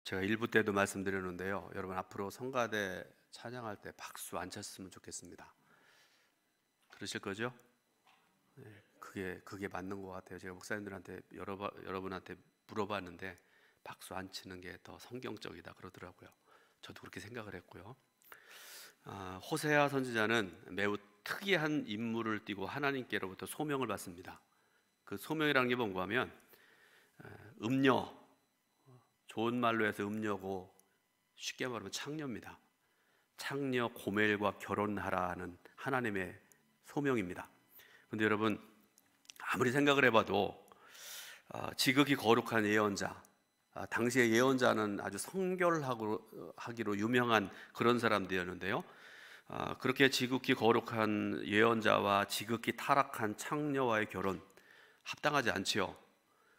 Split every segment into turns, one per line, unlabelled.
제가 일부 때도 말씀드렸는데요. 여러분 앞으로 성가대 찬양할 때 박수 안 쳤으면 좋겠습니다. 그러실 거죠? 네, 그게 맞는 것 같아요. 제가 목사님들한테 여러분한테 물어봤는데 박수 안 치는 게 더 성경적이다 그러더라고요. 저도 그렇게 생각을 했고요. 호세아 선지자는 매우 특이한 임무를 띠고 하나님께로부터 소명을 받습니다. 그 소명이라는 게 뭔가 하면 음녀, 좋은 말로 해서 음녀고 쉽게 말하면 창녀입니다. 창녀 고멜과 결혼하라는 하나님의 소명입니다. 그런데 여러분 아무리 생각을 해봐도 지극히 거룩한 예언자, 당시의 예언자는 아주 성결하기로 유명한 그런 사람들이었는데요. 그렇게 지극히 거룩한 예언자와 지극히 타락한 창녀와의 결혼 합당하지 않지요.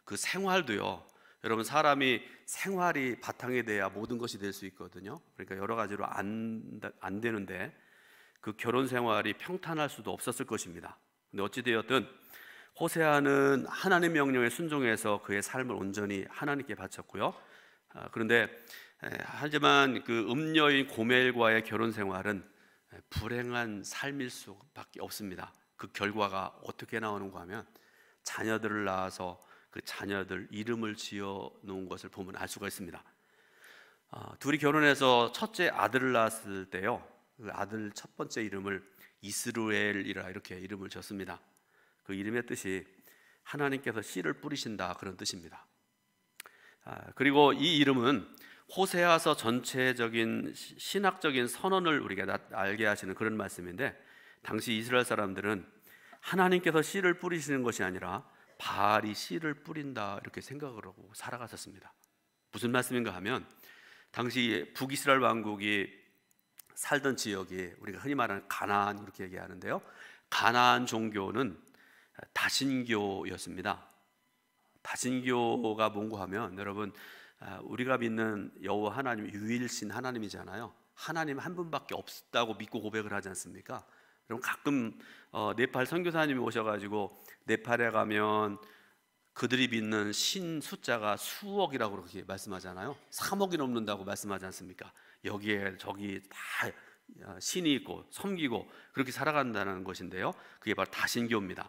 그 생활도요. 여러분 사람이 생활이 바탕이 돼야 모든 것이 될 수 있거든요. 그러니까 여러 가지로 안 되는데 그 결혼 생활이 평탄할 수도 없었을 것입니다. 근데 어찌 되었든 호세아는 하나님 명령에 순종해서 그의 삶을 온전히 하나님께 바쳤고요. 그런데 하지만 그 음녀인 고멜과의 결혼 생활은 불행한 삶일 수밖에 없습니다. 그 결과가 어떻게 나오는가 하면 자녀들을 낳아서 그 자녀들 이름을 지어 놓은 것을 보면 알 수가 있습니다. 둘이 결혼해서 첫째 아들을 낳았을 때요, 그 아들 첫 번째 이름을 이스루엘이라 이렇게 이름을 졌습니다. 그 이름의 뜻이 하나님께서 씨를 뿌리신다 그런 뜻입니다. 그리고 이 이름은 호세아서 전체적인 신학적인 선언을 우리가 알게 하시는 그런 말씀인데, 당시 이스라엘 사람들은 하나님께서 씨를 뿌리시는 것이 아니라 바알이 씨를 뿌린다 이렇게 생각을 하고 살아갔었습니다. 무슨 말씀인가 하면 당시 북이스라엘 왕국이 살던 지역이 우리가 흔히 말하는 가나안 이렇게 얘기하는데요, 가나안 종교는 다신교였습니다. 다신교가 뭔가 하면 여러분 우리가 믿는 여호와 하나님 유일신 하나님이잖아요. 하나님 한 분밖에 없다고 믿고 고백을 하지 않습니까? 여러분 가끔 네팔 선교사님이 오셔가지고 네팔에 가면 그들이 믿는 신 숫자가 수억이라고 그렇게 말씀하잖아요. 3억이 넘는다고 말씀하지 않습니까? 여기에 저기 다 신이 있고 섬기고 그렇게 살아간다는 것인데요, 그게 바로 다신교입니다.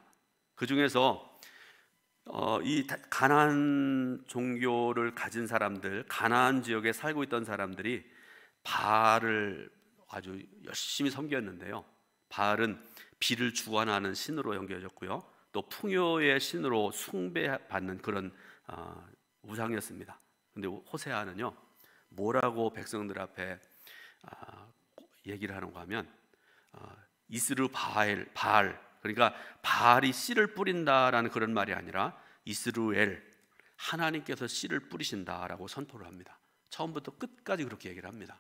그 중에서 이 가나안 종교를 가진 사람들, 가나안 지역에 살고 있던 사람들이 바알을 아주 열심히 섬겼는데요, 바알은 비를 주관하는 신으로 여겨졌고요, 또 풍요의 신으로 숭배받는 그런 우상이었습니다. 그런데 호세아는요 뭐라고 백성들 앞에 얘기를 하는가 하면 이스루 바알, 그러니까 바알이 씨를 뿌린다라는 그런 말이 아니라 이스루엘, 하나님께서 씨를 뿌리신다라고 선포를 합니다. 처음부터 끝까지 그렇게 얘기를 합니다.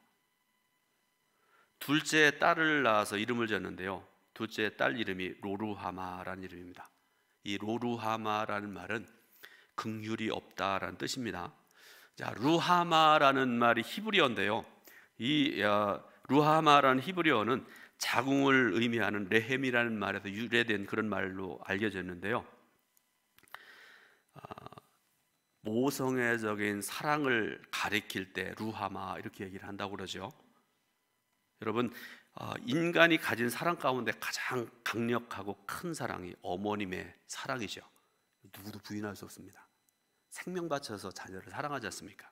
둘째 딸을 낳아서 이름을 지었는데요, 둘째 딸 이름이 로루하마라는 이름입니다. 이 로루하마라는 말은 긍휼이 없다라는 뜻입니다. 자, 루하마라는 말이 히브리어인데요, 이 루하마라는 히브리어는 자궁을 의미하는 레헴이라는 말에서 유래된 그런 말로 알려졌는데요, 모성애적인 사랑을 가리킬 때 루하마 이렇게 얘기를 한다고 그러죠. 여러분 인간이 가진 사랑 가운데 가장 강력하고 큰 사랑이 어머님의 사랑이죠. 누구도 부인할 수 없습니다. 생명 바쳐서 자녀를 사랑하지 않습니까?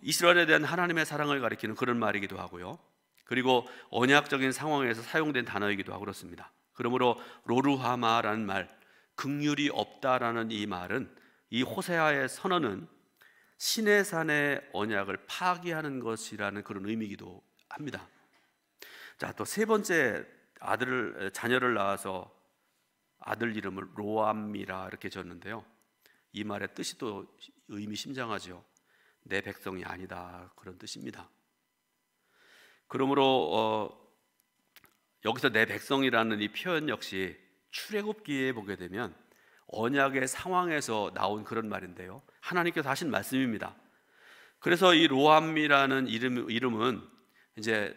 이스라엘에 대한 하나님의 사랑을 가리키는 그런 말이기도 하고요, 그리고 언약적인 상황에서 사용된 단어이기도 하고 그렇습니다. 그러므로 로루하마라는 말, 긍휼이 없다라는 이 말은, 이 호세아의 선언은 신의 산의 언약을 파기하는 것이라는 그런 의미이기도 합니다. 자, 또 세 번째 자녀를 낳아서 아들 이름을 로암미라 이렇게 졌는데요, 이 말의 뜻이 또 의미심장하죠. 내 백성이 아니다 그런 뜻입니다. 그러므로 여기서 내 백성이라는 이 표현 역시 출애굽기에 보게 되면 언약의 상황에서 나온 그런 말인데요, 하나님께서 하신 말씀입니다. 그래서 이 로암미라는 이름은 이제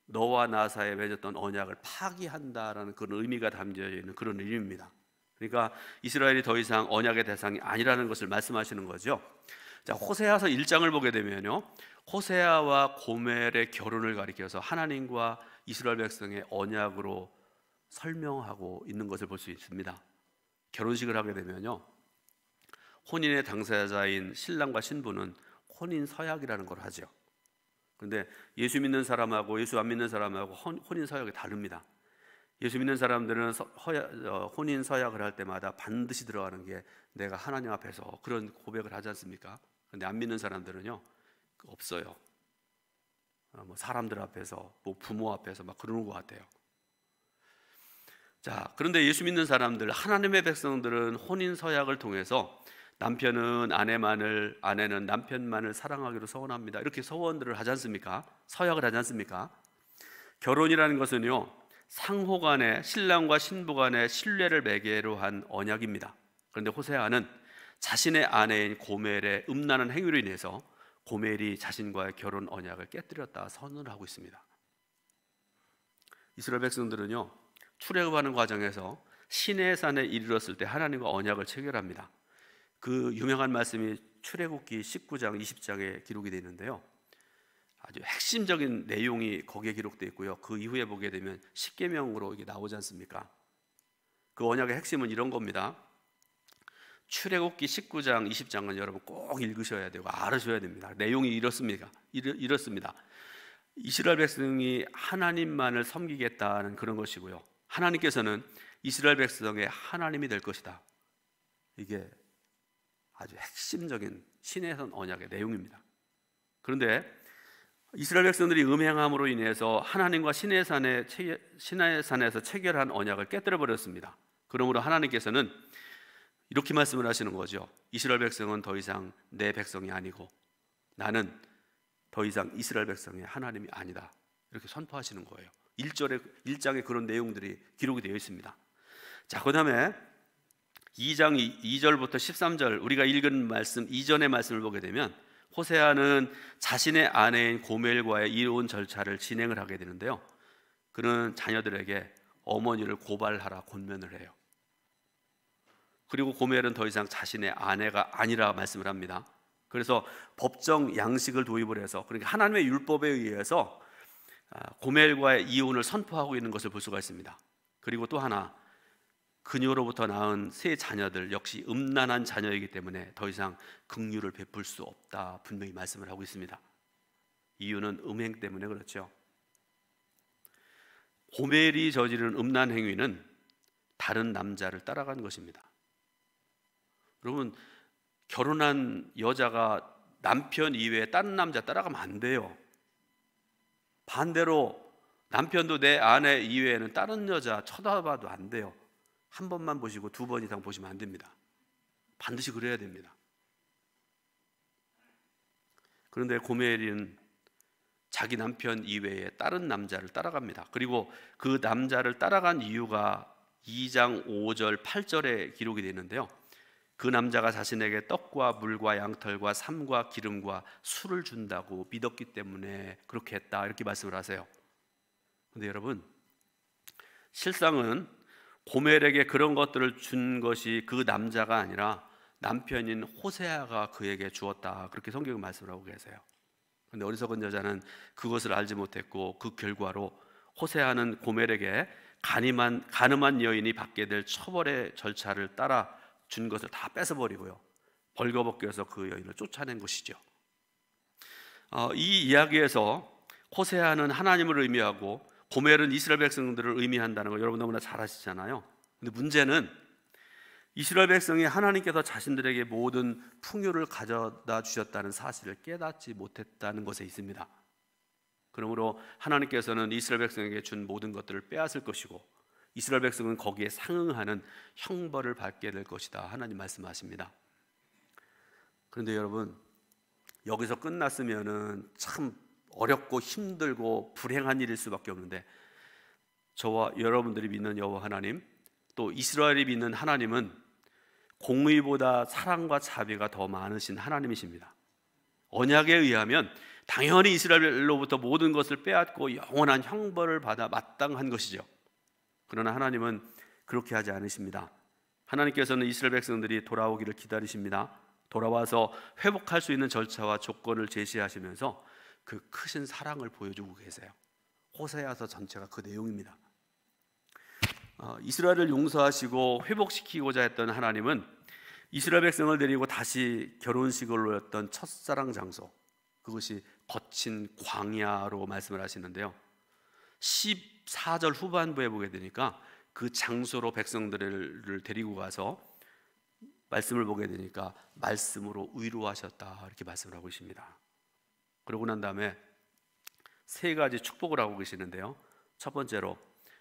너와 나 사이에 맺었던 언약을 파기한다라는 그런 의미가 담겨 있는 그런 이름입니다. 그러니까 이스라엘이 더 이상 언약의 대상이 아니라는 것을 말씀하시는 거죠. 자, 호세아서 1장을 보게 되면요, 호세아와 고멜의 결혼을 가리켜서 하나님과 이스라엘 백성의 언약으로 설명하고 있는 것을 볼 수 있습니다. 결혼식을 하게 되면요, 혼인의 당사자인 신랑과 신부는 혼인 서약이라는 걸 하죠. 그런데 예수 믿는 사람하고 예수 안 믿는 사람하고 혼인 서약이 다릅니다. 예수 믿는 사람들은 혼인 서약을 할 때마다 반드시 들어가는 게 내가 하나님 앞에서 그런 고백을 하지 않습니까? 그런데 안 믿는 사람들은요, 없어요. 뭐 사람들 앞에서, 뭐 부모 앞에서 막 그러는 것 같아요. 자, 그런데 예수 믿는 사람들, 하나님의 백성들은 혼인 서약을 통해서 남편은 아내만을, 아내는 남편만을 사랑하기로 서원합니다, 이렇게 서원들을 하지 않습니까? 서약을 하지 않습니까? 결혼이라는 것은요, 상호 간에, 신랑과 신부 간에 신뢰를 매개로 한 언약입니다. 그런데 호세아는 자신의 아내인 고멜의 음란한 행위로 인해서 고멜이 자신과의 결혼 언약을 깨뜨렸다 선언을 하고 있습니다. 이스라엘 백성들은요, 출애굽하는 과정에서 시내산에 이르렀을 때 하나님과 언약을 체결합니다. 그 유명한 말씀이 출애굽기 19장 20장에 기록이 되어 있는데요, 아주 핵심적인 내용이 거기에 기록되어 있고요, 그 이후에 보게 되면 십계명으로 이게 나오지 않습니까? 그 언약의 핵심은 이런 겁니다. 출애굽기 19장 20장은 여러분 꼭 읽으셔야 되고 알으셔야 됩니다. 내용이 이렇습니다. 이스라엘 백성이 하나님만을 섬기겠다는 그런 것이고요, 하나님께서는 이스라엘 백성의 하나님이 될 것이다. 이게 아주 핵심적인 시내산 언약의 내용입니다. 그런데 이스라엘 백성들이 음행함으로 인해서 하나님과 시내산에서 체결한 언약을 깨뜨려 버렸습니다. 그러므로 하나님께서는 이렇게 말씀을 하시는 거죠. 이스라엘 백성은 더 이상 내 백성이 아니고 나는 더 이상 이스라엘 백성의 하나님이 아니다, 이렇게 선포하시는 거예요. 1장에 그런 내용들이 기록이 되어 있습니다. 자, 그 다음에 2장 2절부터 13절 우리가 읽은 말씀 이전의 말씀을 보게 되면 호세아는 자신의 아내인 고멜과의 이혼 절차를 진행을 하게 되는데요, 그는 자녀들에게 어머니를 고발하라 권면을 해요. 그리고 고멜은 더 이상 자신의 아내가 아니라 말씀을 합니다. 그래서 법정 양식을 도입을 해서, 그러니까 하나님의 율법에 의해서 고멜과의 이혼을 선포하고 있는 것을 볼 수가 있습니다. 그리고 또 하나, 그녀로부터 낳은 세 자녀들 역시 음란한 자녀이기 때문에 더 이상 긍휼을 베풀 수 없다, 분명히 말씀을 하고 있습니다. 이유는 음행 때문에 그렇죠. 고멜이 저지른 음란 행위는 다른 남자를 따라간 것입니다. 여러분, 결혼한 여자가 남편 이외에 다른 남자 따라가면 안 돼요. 반대로 남편도 내 아내 이외에는 다른 여자 쳐다봐도 안 돼요. 한 번만 보시고 두 번 이상 보시면 안 됩니다. 반드시 그래야 됩니다. 그런데 고멜은 자기 남편 이외에 다른 남자를 따라갑니다. 그리고 그 남자를 따라간 이유가 2장 5절 8절에 기록이 되어 있는데요, 그 남자가 자신에게 떡과 물과 양털과 삼과 기름과 술을 준다고 믿었기 때문에 그렇게 했다, 이렇게 말씀을 하세요. 그런데 여러분, 실상은 고멜에게 그런 것들을 준 것이 그 남자가 아니라 남편인 호세아가 그에게 주었다, 그렇게 성경이 말씀을 하고 계세요. 그런데 어리석은 여자는 그것을 알지 못했고 그 결과로 호세아는 고멜에게 가늠한 여인이 받게 될 처벌의 절차를 따라 준 것을 다 뺏어버리고요, 벌거벗겨서 그 여인을 쫓아낸 것이죠. 이 이야기에서 호세아는 하나님을 의미하고 고멜은 이스라엘 백성들을 의미한다는 걸 여러분 너무나 잘 아시잖아요. 근데 문제는 이스라엘 백성이 하나님께서 자신들에게 모든 풍요를 가져다 주셨다는 사실을 깨닫지 못했다는 것에 있습니다. 그러므로 하나님께서는 이스라엘 백성에게 준 모든 것들을 빼앗을 것이고 이스라엘 백성은 거기에 상응하는 형벌을 받게 될 것이다, 하나님 말씀하십니다. 그런데 여러분, 여기서 끝났으면은 참 어렵고 힘들고 불행한 일일 수밖에 없는데, 저와 여러분들이 믿는 여호와 하나님, 또 이스라엘이 믿는 하나님은 공의보다 사랑과 자비가 더 많으신 하나님이십니다. 언약에 의하면 당연히 이스라엘로부터 모든 것을 빼앗고 영원한 형벌을 받아 마땅한 것이죠. 그러나 하나님은 그렇게 하지 않으십니다. 하나님께서는 이스라엘 백성들이 돌아오기를 기다리십니다. 돌아와서 회복할 수 있는 절차와 조건을 제시하시면서 그 크신 사랑을 보여주고 계세요. 호세아서 전체가 그 내용입니다. 이스라엘을 용서하시고 회복시키고자 했던 하나님은 이스라엘 백성을 데리고 다시 결혼식을 올렸던 첫사랑 장소, 그것이 거친 광야로 말씀을 하시는데요, 14절 후반부에 보게 되니까 그 장소로 백성들을 데리고 가서 말씀을 보게 되니까 말씀으로 위로하셨다, 이렇게 말씀을 하고 있습니다. 그러고 난 다음에 세 가지 축복을 하고 계시는데요, 첫 번째로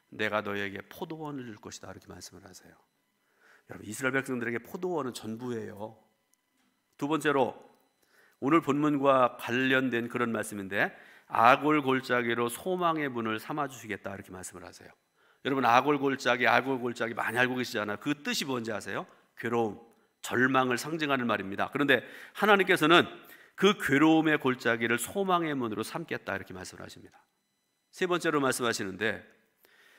내가 너에게 포도원을 줄 것이다, 이렇게 말씀을 하세요. 여러분, 이스라엘 백성들에게 포도원은 전부예요. 두 번째로 오늘 본문과 관련된 그런 말씀인데, 아골 골짜기로 소망의 문을 삼아 주시겠다, 이렇게 말씀을 하세요. 여러분, 아골 골짜기 많이 알고 계시잖아요. 그 뜻이 뭔지 아세요? 괴로움, 절망을 상징하는 말입니다. 그런데 하나님께서는 그 괴로움의 골짜기를 소망의 문으로 삼겠다, 이렇게 말씀을 하십니다. 세 번째로 말씀하시는데,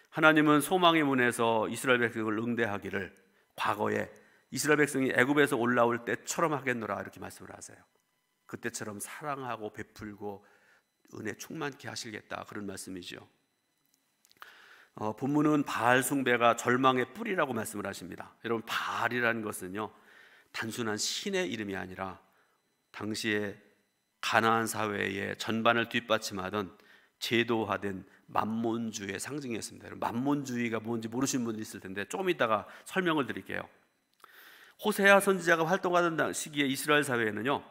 하나님은 소망의 문에서 이스라엘 백성을 응대하기를 과거에 이스라엘 백성이 애굽에서 올라올 때처럼 하겠노라, 이렇게 말씀을 하세요. 그때처럼 사랑하고 베풀고 은혜 충만케 하시겠다, 그런 말씀이죠. 본문은 바알 숭배가 절망의 뿌리라고 말씀을 하십니다. 여러분, 바알이라는 것은요, 단순한 신의 이름이 아니라 당시에 가나안 사회의 전반을 뒷받침하던 제도화된 만몬주의의 상징이었습니다. 만몬주의가 뭔지 모르시는 분도 있을 텐데 조금 이따가 설명을 드릴게요. 호세아 선지자가 활동하던 시기에 이스라엘 사회에는요,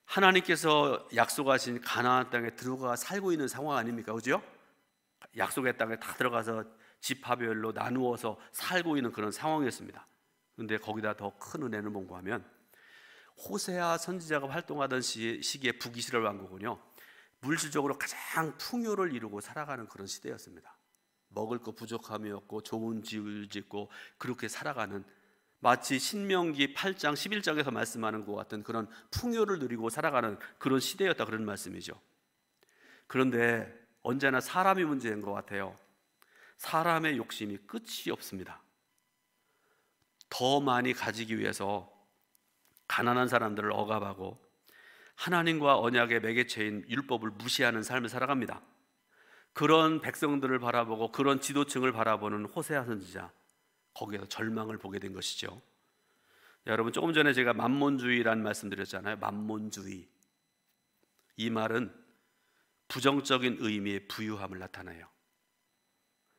하나님께서 약속하신 가나안 땅에 들어가 살고 있는 상황 아닙니까? 그죠? 약속의 땅에 다 들어가서 지파별로 나누어서 살고 있는 그런 상황이었습니다. 그런데 거기다 더 큰 은혜는 뭔가 하면, 호세아 선지자가 활동하던 시기에 북이스라엘 왕국은요, 물질적으로 가장 풍요를 이루고 살아가는 그런 시대였습니다. 먹을 거 부족함이 없고 좋은 집을 짓고 그렇게 살아가는, 마치 신명기 8장 11장에서 말씀하는 것 같은 그런 풍요를 누리고 살아가는 그런 시대였다, 그런 말씀이죠. 그런데 언제나 사람이 문제인 것 같아요. 사람의 욕심이 끝이 없습니다. 더 많이 가지기 위해서 가난한 사람들을 억압하고 하나님과 언약의 매개체인 율법을 무시하는 삶을 살아갑니다. 그런 백성들을 바라보고 그런 지도층을 바라보는 호세아 선지자, 거기에서 절망을 보게 된 것이죠. 여러분, 조금 전에 제가 만몬주의라는 말씀 드렸잖아요. 만몬주의, 이 말은 부정적인 의미의 부유함을 나타내요.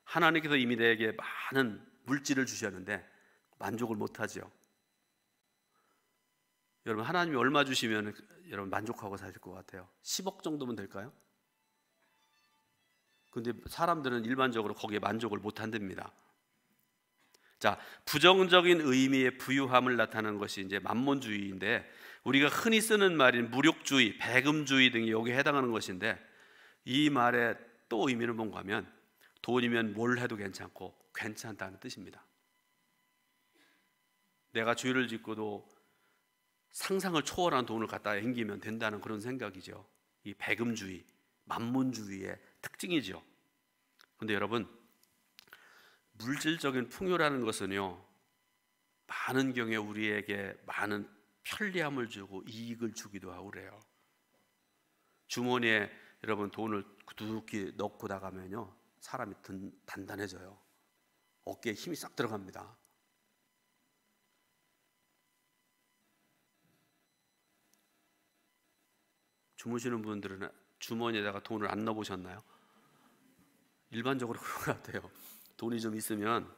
하나님께서 이미 내게 많은 물질을 주셨는데 만족을 못하죠. 여러분, 하나님이 얼마 주시면 여러분 만족하고 사실 것 같아요? 10억 정도면 될까요? 근데 사람들은 일반적으로 거기에 만족을 못한답니다. 자, 부정적인 의미의 부유함을 나타내는 것이 이제 만몬주의인데, 우리가 흔히 쓰는 말인 무력주의, 배금주의 등이 여기에 해당하는 것인데, 이 말의 또 의미는 뭔가 하면 돈이면 뭘 해도 괜찮고 괜찮다는 뜻입니다. 내가 죄를 짓고도 상상을 초월한 돈을 갖다 앵기면 된다는 그런 생각이죠. 이 배금주의, 만몬주의의 특징이죠. 그런데 여러분, 물질적인 풍요라는 것은요, 많은 경우에 우리에게 많은 편리함을 주고 이익을 주기도 하고 그래요. 주머니에 여러분 돈을 두둑히 넣고 나가면요, 사람이 단단해져요. 어깨에 힘이 싹 들어갑니다. 주무시는 분들은 주머니에다가 돈을 안 넣어보셨나요? 일반적으로 그런 것 같아요. 돈이 좀 있으면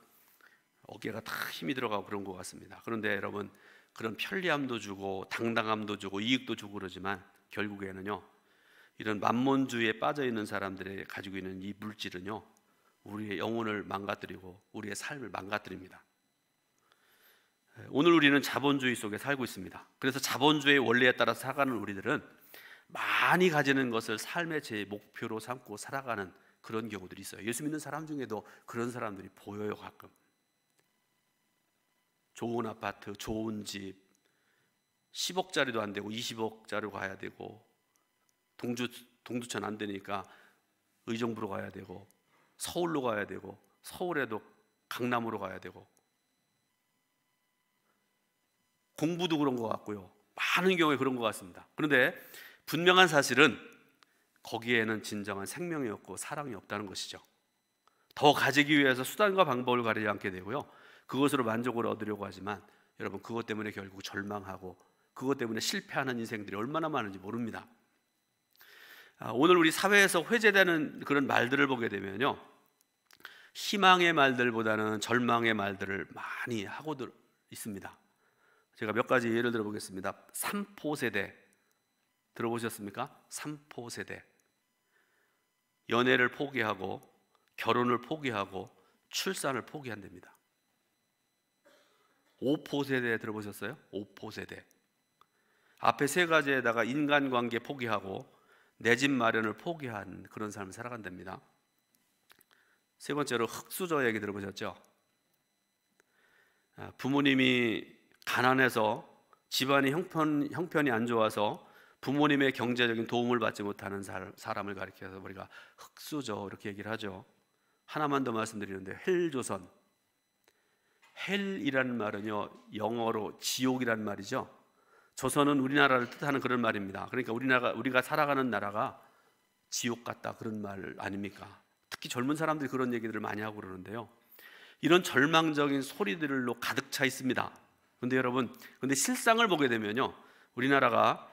어깨가 다 힘이 들어가고 그런 것 같습니다. 그런데 여러분, 그런 편리함도 주고 당당함도 주고 이익도 주고 그러지만 결국에는요, 이런 만몬주의에 빠져있는 사람들이 가지고 있는 이 물질은요, 우리의 영혼을 망가뜨리고 우리의 삶을 망가뜨립니다. 오늘 우리는 자본주의 속에 살고 있습니다. 그래서 자본주의의 원리에 따라 살아가는 우리들은 많이 가지는 것을 삶의 제 목표로 삼고 살아가는 그런 경우들이 있어요. 예수 믿는 사람 중에도 그런 사람들이 보여요. 가끔 좋은 아파트, 좋은 집, 10억짜리도 안 되고 20억짜리로 가야 되고, 동두천 안 되니까 의정부로 가야 되고, 서울로 가야 되고, 서울에도 강남으로 가야 되고, 공부도 그런 것 같고요. 많은 경우에 그런 것 같습니다. 그런데 분명한 사실은 거기에는 진정한 생명이 없고 사랑이 없다는 것이죠. 더 가지기 위해서 수단과 방법을 가리지 않게 되고요, 그것으로 만족을 얻으려고 하지만 여러분, 그것 때문에 결국 절망하고 그것 때문에 실패하는 인생들이 얼마나 많은지 모릅니다. 오늘 우리 사회에서 회자되는 그런 말들을 보게 되면요, 희망의 말들보다는 절망의 말들을 많이 하고 있습니다. 제가 몇 가지 예를 들어 보겠습니다. 3포 세대 들어보셨습니까? 3포 세대. 연애를 포기하고 결혼을 포기하고 출산을 포기한답니다. 5포 세대 들어보셨어요? 5포 세대. 앞에 세 가지에다가 인간관계 포기하고 내 집 마련을 포기한 그런 삶을 살아간답니다. 세 번째로 흙수저 얘기 들어보셨죠? 부모님이 가난해서 집안이 형편이 안 좋아서 부모님의 경제적인 도움을 받지 못하는 사람을 가리켜서 우리가 흙수저 이렇게 얘기를 하죠. 하나만 더 말씀드리는데, 헬조선. 헬이라는 말은요, 영어로 지옥이라는 말이죠. 조선은 우리나라를 뜻하는 그런 말입니다. 그러니까 우리가 살아가는 나라가 지옥 같다, 그런 말 아닙니까? 특히 젊은 사람들이 그런 얘기들을 많이 하고 그러는데요, 이런 절망적인 소리들로 가득 차 있습니다. 근데 여러분, 실상을 보게 되면요, 우리나라가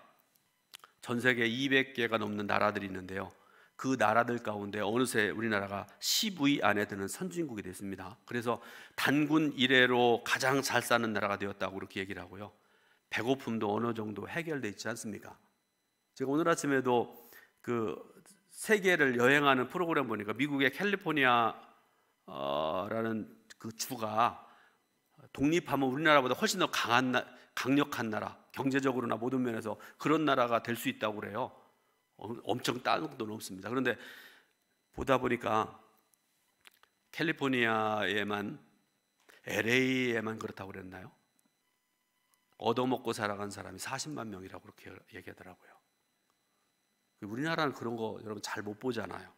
전 세계 200개가 넘는 나라들이 있는데요, 그 나라들 가운데 어느새 우리나라가 10위 안에 드는 선진국이 됐습니다. 그래서 단군 이래로 가장 잘 사는 나라가 되었다고 그렇게 얘기를 하고요, 배고픔도 어느 정도 해결되어 있지 않습니까? 제가 오늘 아침에도 그 세계를 여행하는 프로그램 보니까 미국의 캘리포니아라는 그 주가 독립하면 우리나라보다 훨씬 더 강력한 나라, 경제적으로나 모든 면에서 그런 나라가 될 수 있다고 그래요. 엄청 땅도 넓습니다. 그런데 보다 보니까 캘리포니아에만, LA에만 그렇다고 그랬나요? 얻어먹고 살아간 사람이 40만 명이라고 그렇게 얘기하더라고요. 우리나라는 그런 거 여러분 잘 못 보잖아요.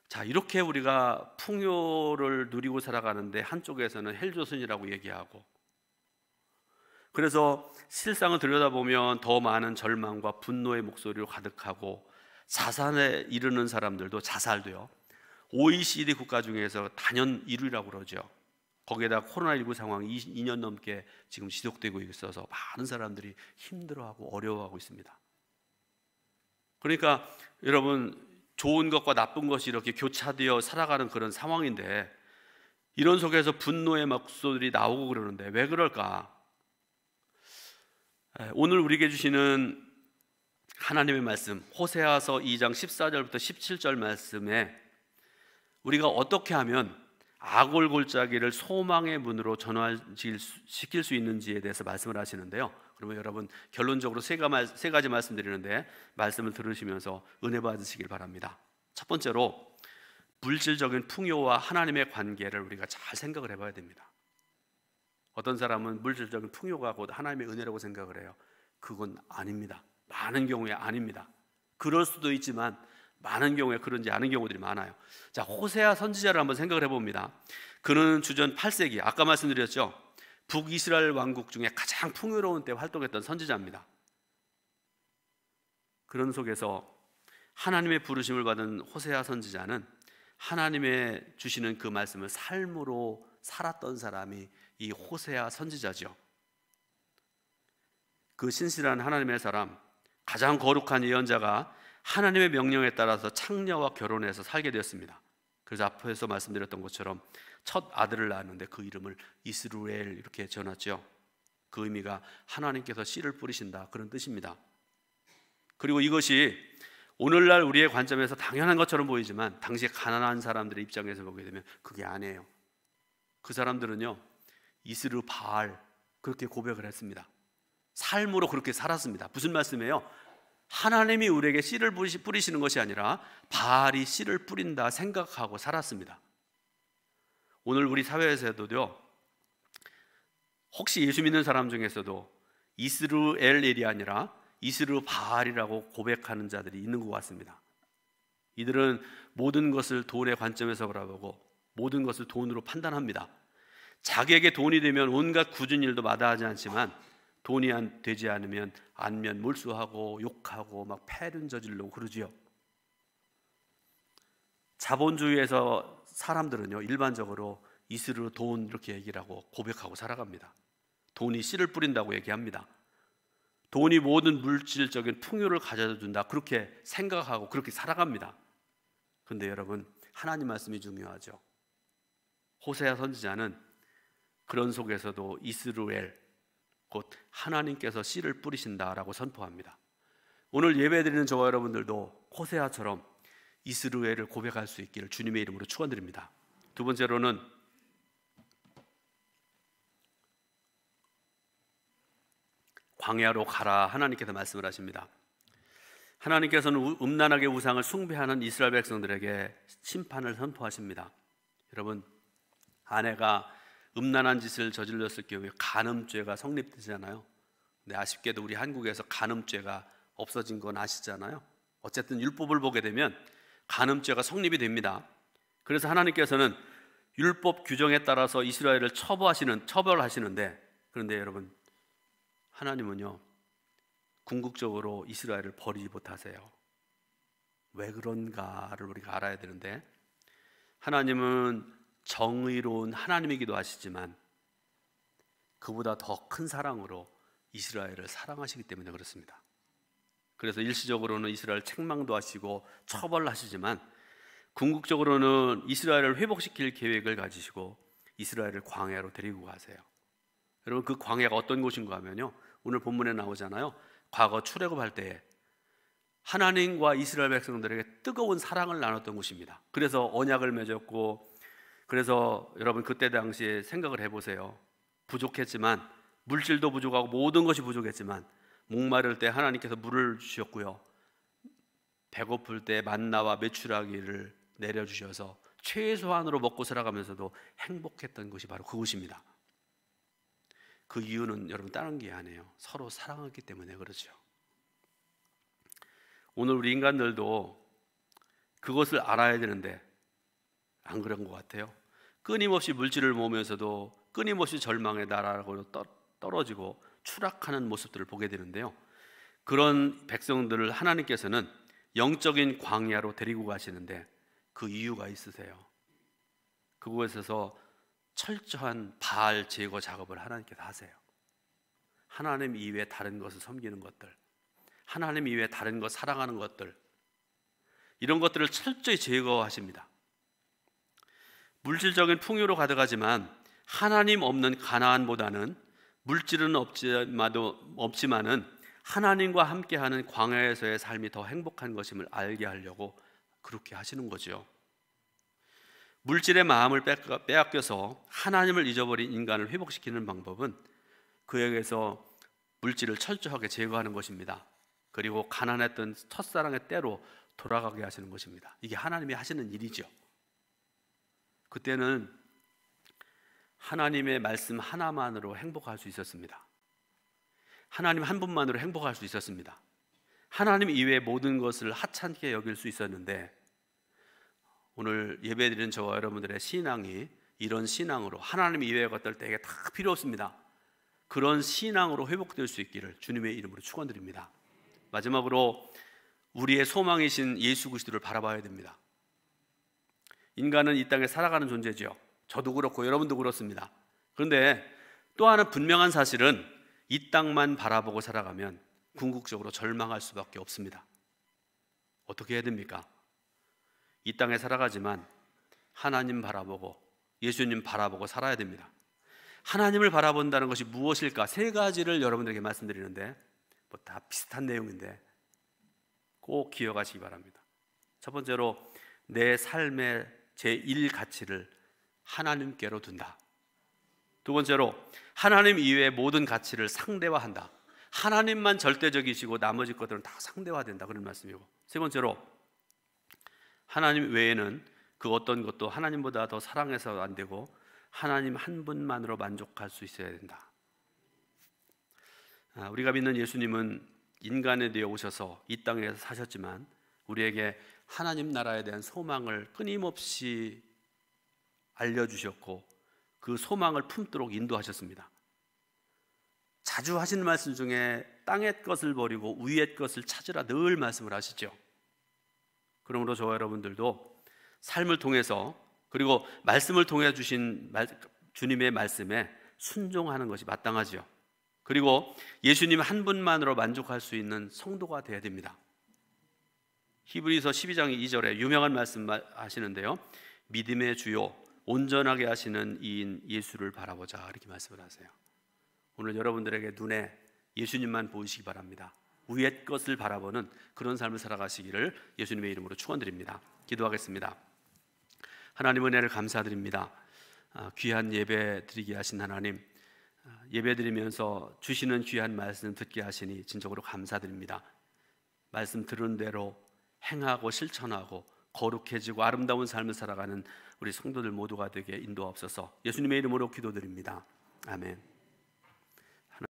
자, 이렇게 우리가 풍요를 누리고 살아가는데 한쪽에서는 헬조선이라고 얘기하고, 그래서 실상을 들여다보면 더 많은 절망과 분노의 목소리로 가득하고, 자살에 이르는 사람들도 자살도요, OECD 국가 중에서 단연 1위라고 그러죠. 거기에다 코로나19 상황이 2년 넘게 지금 지속되고 있어서 많은 사람들이 힘들어하고 어려워하고 있습니다. 그러니까 여러분, 좋은 것과 나쁜 것이 이렇게 교차되어 살아가는 그런 상황인데, 이런 속에서 분노의 목소리들이 나오고 그러는데 왜 그럴까? 오늘 우리에게 주시는 하나님의 말씀, 호세아서 2장 14절부터 17절 말씀에 우리가 어떻게 하면 아골골짜기를 소망의 문으로 전환시킬 수 있는지에 대해서 말씀을 하시는데요, 그러면 여러분 결론적으로 세 가지 말씀드리는데 말씀을 들으시면서 은혜 받으시길 바랍니다. 첫 번째로, 물질적인 풍요와 하나님의 관계를 우리가 잘 생각을 해봐야 됩니다. 어떤 사람은 물질적인 풍요가 곧 하나님의 은혜라고 생각을 해요. 그건 아닙니다. 많은 경우에 아닙니다. 그럴 수도 있지만 많은 경우에 그런지 않은 경우들이 많아요. 자, 호세아 선지자를 한번 생각을 해봅니다. 그는 주전 8세기, 아까 말씀드렸죠, 북이스라엘 왕국 중에 가장 풍요로운 때 활동했던 선지자입니다. 그런 속에서 하나님의 부르심을 받은 호세아 선지자는 하나님의 주시는 그 말씀을 삶으로 살았던 사람이 이 호세아 선지자죠. 그 신실한 하나님의 사람, 가장 거룩한 예언자가 하나님의 명령에 따라서 창녀와 결혼해서 살게 되었습니다. 그래서 앞에서 말씀드렸던 것처럼 첫 아들을 낳았는데 그 이름을 이스루엘 이렇게 지어놨죠. 그 의미가 하나님께서 씨를 뿌리신다, 그런 뜻입니다. 그리고 이것이 오늘날 우리의 관점에서 당연한 것처럼 보이지만 당시 가난한 사람들의 입장에서 보게 되면 그게 아니에요. 그 사람들은요, 이스루 바알 그렇게 고백을 했습니다. 삶으로 그렇게 살았습니다. 무슨 말씀이에요? 하나님이 우리에게 씨를 뿌리시는 것이 아니라 바알이 씨를 뿌린다 생각하고 살았습니다. 오늘 우리 사회에서도요, 혹시 예수 믿는 사람 중에서도 이스루엘이 아니라 이스루 바알이라고 고백하는 자들이 있는 것 같습니다. 이들은 모든 것을 돈의 관점에서 바라보고 모든 것을 돈으로 판단합니다. 자기에게 돈이 되면 온갖 굳은 일도 마다하지 않지만 돈이 되지 않으면 안면 몰수하고 욕하고 막 패륜 저지르고 그러지요. 자본주의에서 사람들은요, 일반적으로 이스로 돈 이렇게 얘기를 하고 고백하고 살아갑니다. 돈이 씨를 뿌린다고 얘기합니다. 돈이 모든 물질적인 풍요를 가져다 준다, 그렇게 생각하고 그렇게 살아갑니다. 그런데 여러분, 하나님 말씀이 중요하죠. 호세아 선지자는 그런 속에서도 이스라엘, 곧 하나님께서 씨를 뿌리신다라고 선포합니다. 오늘 예배드리는 저와 여러분들도 호세아처럼 이스라엘을 고백할 수 있기를 주님의 이름으로 축원드립니다. 두 번째로는 광야로 가라, 하나님께서 말씀을 하십니다. 하나님께서는 음란하게 우상을 숭배하는 이스라엘 백성들에게 심판을 선포하십니다. 여러분, 아내가 음란한 짓을 저질렀을 경우에 간음죄가 성립되잖아요. 근데 아쉽게도 우리 한국에서 간음죄가 없어진 건 아시잖아요. 어쨌든 율법을 보게 되면 간음죄가 성립이 됩니다. 그래서 하나님께서는 율법 규정에 따라서 이스라엘을 처벌하시는데, 그런데 여러분, 하나님은요, 궁극적으로 이스라엘을 버리지 못하세요. 왜 그런가를 우리가 알아야 되는데, 하나님은 정의로운 하나님이기도 하시지만 그보다 더 큰 사랑으로 이스라엘을 사랑하시기 때문에 그렇습니다. 그래서 일시적으로는 이스라엘 책망도 하시고 처벌하시지만 궁극적으로는 이스라엘을 회복시킬 계획을 가지시고 이스라엘을 광야로 데리고 가세요. 여러분, 그 광야가 어떤 곳인가 하면요, 오늘 본문에 나오잖아요. 과거 출애굽할 때에 하나님과 이스라엘 백성들에게 뜨거운 사랑을 나눴던 곳입니다. 그래서 언약을 맺었고, 그래서 여러분 그때 당시에 생각을 해보세요. 부족했지만, 물질도 부족하고 모든 것이 부족했지만 목마를 때 하나님께서 물을 주셨고요, 배고플 때 만나와 메추라기를 내려주셔서 최소한으로 먹고 살아가면서도 행복했던 것이 바로 그곳입니다. 그 이유는 여러분 다른 게 아니에요. 서로 사랑했기 때문에 그렇죠. 오늘 우리 인간들도 그것을 알아야 되는데 안 그런 것 같아요. 끊임없이 물질을 모으면서도 끊임없이 절망의 나라로 떨어지고 추락하는 모습들을 보게 되는데요, 그런 백성들을 하나님께서는 영적인 광야로 데리고 가시는데 그 이유가 있으세요. 그곳에서 철저한 바알 제거 작업을 하나님께서 하세요. 하나님 이외에 다른 것을 섬기는 것들, 하나님 이외에 다른 것 사랑하는 것들, 이런 것들을 철저히 제거하십니다. 물질적인 풍요로 가득하지만 하나님 없는 가나안보다는 물질은 없지만은 하나님과 함께하는 광야에서의 삶이 더 행복한 것임을 알게 하려고 그렇게 하시는 거죠. 물질의 마음을 빼앗겨서 하나님을 잊어버린 인간을 회복시키는 방법은 그에게서 물질을 철저하게 제거하는 것입니다. 그리고 가난했던 첫사랑의 때로 돌아가게 하시는 것입니다. 이게 하나님이 하시는 일이죠. 그때는 하나님의 말씀 하나만으로 행복할 수 있었습니다. 하나님 한 분만으로 행복할 수 있었습니다. 하나님 이외의 모든 것을 하찮게 여길 수 있었는데, 오늘 예배드리는 저와 여러분들의 신앙이 이런 신앙으로 하나님 이외의 것들 되게 다 필요 없습니다. 그런 신앙으로 회복될 수 있기를 주님의 이름으로 축원드립니다. 마지막으로 우리의 소망이신 예수 그리스도를 바라봐야 됩니다. 인간은 이 땅에 살아가는 존재죠. 저도 그렇고 여러분도 그렇습니다. 그런데 또 하나 분명한 사실은 이 땅만 바라보고 살아가면 궁극적으로 절망할 수밖에 없습니다. 어떻게 해야 됩니까? 이 땅에 살아가지만 하나님 바라보고 예수님 바라보고 살아야 됩니다. 하나님을 바라본다는 것이 무엇일까? 세 가지를 여러분들에게 말씀드리는데 뭐 다 비슷한 내용인데 꼭 기억하시기 바랍니다. 첫 번째로, 내 삶의 제1 가치를 하나님께로 둔다. 두 번째로, 하나님 이외의 모든 가치를 상대화한다. 하나님만 절대적이시고 나머지 것들은 다 상대화된다, 그런 말씀이고, 세 번째로, 하나님 외에는 그 어떤 것도 하나님보다 더 사랑해서 안 되고 하나님 한 분만으로 만족할 수 있어야 된다. 우리가 믿는 예수님은 인간에 되어 오셔서 이 땅에서 사셨지만 우리에게 하나님 나라에 대한 소망을 끊임없이 알려주셨고, 그 소망을 품도록 인도하셨습니다. 자주 하시는 말씀 중에 땅의 것을 버리고 위의 것을 찾으라 늘 말씀을 하시죠. 그러므로 저와 여러분들도 삶을 통해서, 그리고 말씀을 통해 주신 주님의 말씀에 순종하는 것이 마땅하지요. 그리고 예수님 한 분만으로 만족할 수 있는 성도가 되어야 됩니다. 히브리서 12장 2절에 유명한 말씀 하시는데요, 믿음의 주요 온전하게 하시는 이인 예수를 바라보자, 이렇게 말씀을 하세요. 오늘 여러분들에게 눈에 예수님만 보이시기 바랍니다. 위의 것을 바라보는 그런 삶을 살아가시기를 예수님의 이름으로 축원드립니다. 기도하겠습니다. 하나님 은혜를 감사드립니다. 귀한 예배 드리게 하신 하나님, 예배 드리면서 주시는 귀한 말씀 듣게 하시니 진정으로 감사드립니다. 말씀 들은 대로 행하고 실천하고 거룩해지고 아름다운 삶을 살아가는 우리 성도들 모두가 되게 인도하옵소서. 예수님의 이름으로 기도드립니다. 아멘.